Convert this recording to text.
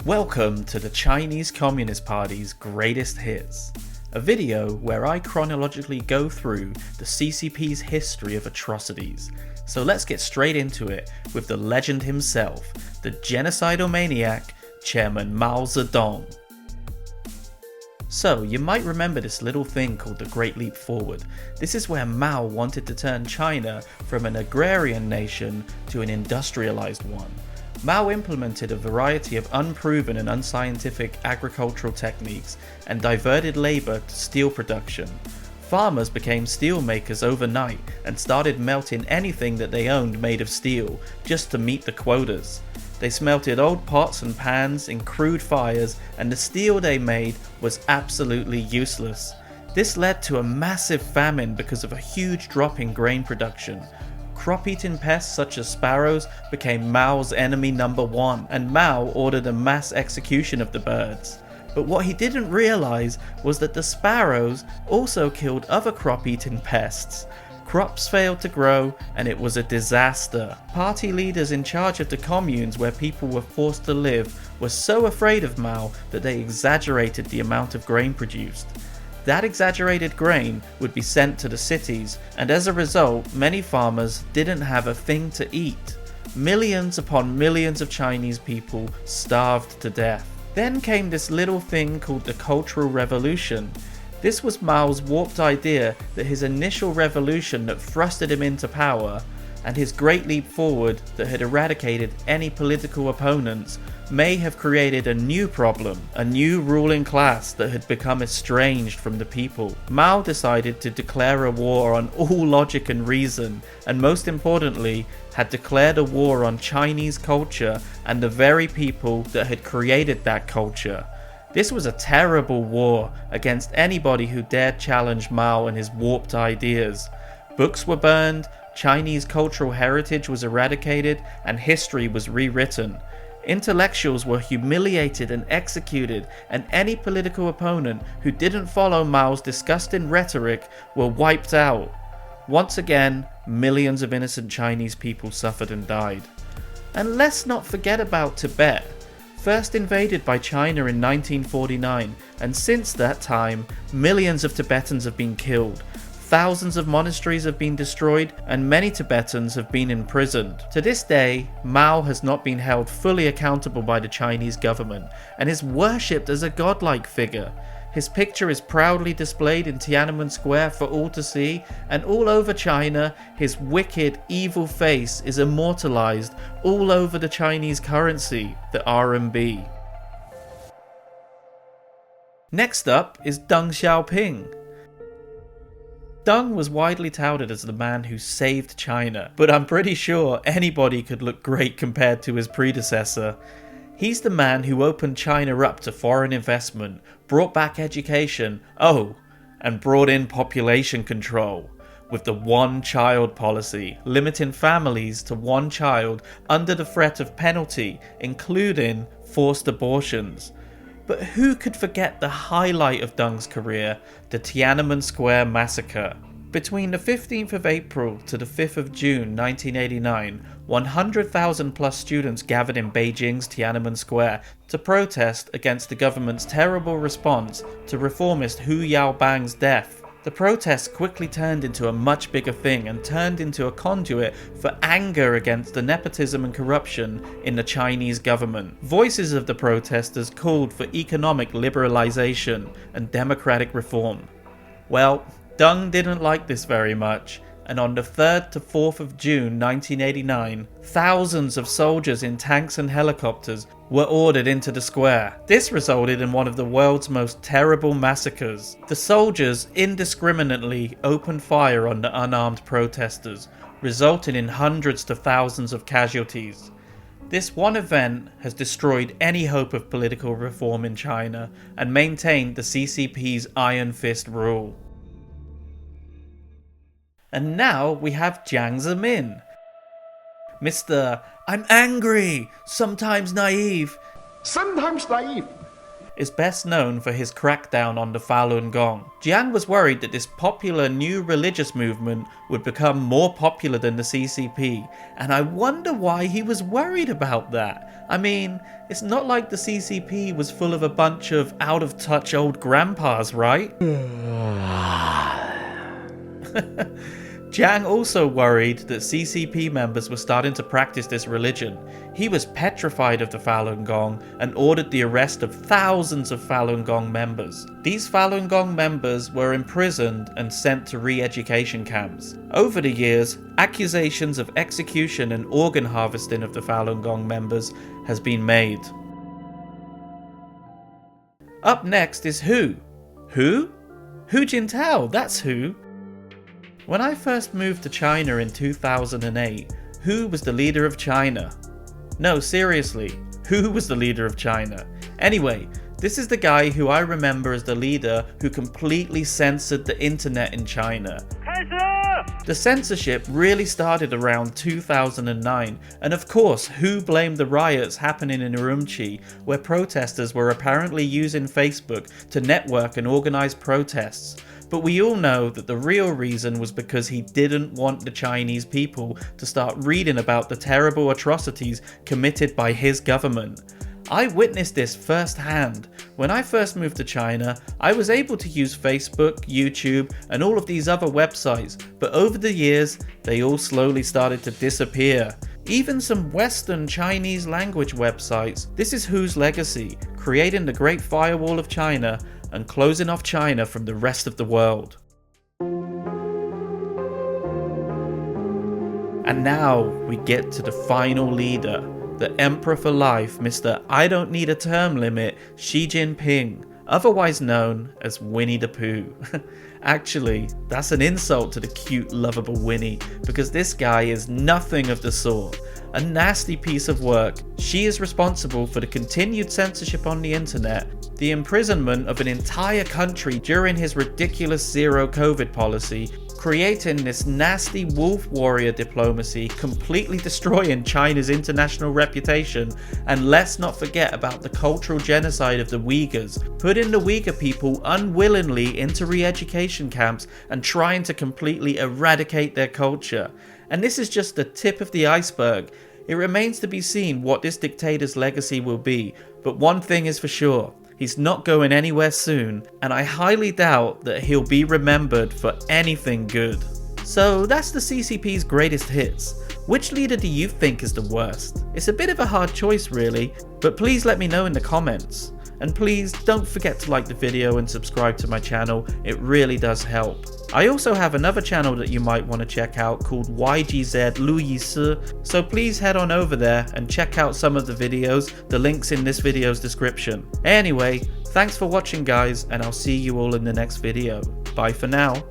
Welcome to the Chinese Communist Party's greatest hits, a video where I chronologically go through the CCP's history of atrocities. So let's get straight into it with the legend himself, the genocidal maniac, Chairman Mao Zedong. So, you might remember this little thing called the Great Leap Forward. This is where Mao wanted to turn China from an agrarian nation to an industrialized one. Mao implemented a variety of unproven and unscientific agricultural techniques and diverted labor to steel production. Farmers became steel makers overnight and started melting anything that they owned made of steel just to meet the quotas. They smelted old pots and pans in crude fires, and the steel they made was absolutely useless. This led to a massive famine because of a huge drop in grain production. Crop-eating pests such as sparrows became Mao's enemy number one, and Mao ordered a mass execution of the birds. But what he didn't realize was that the sparrows also killed other crop-eating pests. Crops failed to grow, and it was a disaster. Party leaders in charge of the communes where people were forced to live were so afraid of Mao that they exaggerated the amount of grain produced. That exaggerated grain would be sent to the cities, and as a result, many farmers didn't have a thing to eat. Millions upon millions of Chinese people starved to death. Then came this little thing called the Cultural Revolution. This was Mao's warped idea that his initial revolution that thrusted him into power, and his Great Leap Forward that had eradicated any political opponents, may have created a new problem, a new ruling class that had become estranged from the people. Mao decided to declare a war on all logic and reason, and most importantly, had declared a war on Chinese culture and the very people that had created that culture. This was a terrible war against anybody who dared challenge Mao and his warped ideas. Books were burned, Chinese cultural heritage was eradicated, and history was rewritten. Intellectuals were humiliated and executed, and any political opponent who didn't follow Mao's disgusting rhetoric were wiped out. Once again, millions of innocent Chinese people suffered and died. And let's not forget about Tibet. First invaded by China in 1949, and since that time, millions of Tibetans have been killed. Thousands of monasteries have been destroyed, and many Tibetans have been imprisoned. To this day, Mao has not been held fully accountable by the Chinese government, and is worshipped as a godlike figure. His picture is proudly displayed in Tiananmen Square for all to see, and all over China, his wicked, evil face is immortalized all over the Chinese currency, the RMB. Next up is Deng Xiaoping. Deng was widely touted as the man who saved China, but I'm pretty sure anybody could look great compared to his predecessor. He's the man who opened China up to foreign investment, brought back education, and brought in population control, with the one-child policy, limiting families to one child under the threat of penalty, including forced abortions. But who could forget the highlight of Deng's career, the Tiananmen Square massacre? Between the 15th of April to the 5th of June 1989, 100,000 plus students gathered in Beijing's Tiananmen Square to protest against the government's terrible response to reformist Hu Yaobang's death. The protests quickly turned into a much bigger thing and turned into a conduit for anger against the nepotism and corruption in the Chinese government. Voices of the protesters called for economic liberalization and democratic reform. Well, Deng didn't like this very much, and on the 3rd to 4th of June 1989, thousands of soldiers in tanks and helicopters were ordered into the square. This resulted in one of the world's most terrible massacres. The soldiers indiscriminately opened fire on the unarmed protesters, resulting in hundreds to thousands of casualties. This one event has destroyed any hope of political reform in China and maintained the CCP's iron fist rule. And now we have Jiang Zemin. Mr. I'm angry, sometimes naive, is best known for his crackdown on the Falun Gong. Jiang was worried that this popular new religious movement would become more popular than the CCP, and I wonder why he was worried about that. I mean, it's not like the CCP was full of a bunch of out-of-touch old grandpas, right? Jiang also worried that CCP members were starting to practice this religion. He was petrified of the Falun Gong and ordered the arrest of thousands of Falun Gong members. These Falun Gong members were imprisoned and sent to re-education camps. Over the years, accusations of execution and organ harvesting of the Falun Gong members has been made. Up next is Hu. Hu Jintao, that's who. When I first moved to China in 2008, Hu was the leader of China. No, seriously, Hu was the leader of China. Anyway, this is the guy who I remember as the leader who completely censored the internet in China. The censorship really started around 2009, and of course, Hu blamed the riots happening in Urumqi, where protesters were apparently using Facebook to network and organize protests. But we all know that the real reason was because he didn't want the Chinese people to start reading about the terrible atrocities committed by his government. I witnessed this firsthand. When I first moved to China, I was able to use Facebook, YouTube, and all of these other websites, but over the years, they all slowly started to disappear. Even some Western Chinese language websites. This is Hu's legacy, creating the Great Firewall of China and closing off China from the rest of the world. And now we get to the final leader, the Emperor for Life, Mr. I don't need a term limit, Xi Jinping, otherwise known as Winnie the Pooh. Actually, that's an insult to the cute, lovable Winnie, because this guy is nothing of the sort. A nasty piece of work. She is responsible for the continued censorship on the internet, the imprisonment of an entire country during his ridiculous zero COVID policy, creating this nasty wolf warrior diplomacy, completely destroying China's international reputation, and let's not forget about the cultural genocide of the Uyghurs, putting the Uyghur people unwillingly into re-education camps and trying to completely eradicate their culture. And this is just the tip of the iceberg. It remains to be seen what this dictator's legacy will be, but one thing is for sure. He's not going anywhere soon, and I highly doubt that he'll be remembered for anything good. So that's the CCP's greatest hits. Which leader do you think is the worst? It's a bit of a hard choice really, but please let me know in the comments. And please don't forget to like the video and subscribe to my channel, it really does help. I also have another channel that you might want to check out called YGZ Lu Yisi, so please head on over there and check out some of the videos, the links in this video's description. Anyway, thanks for watching guys, and I'll see you all in the next video. Bye for now.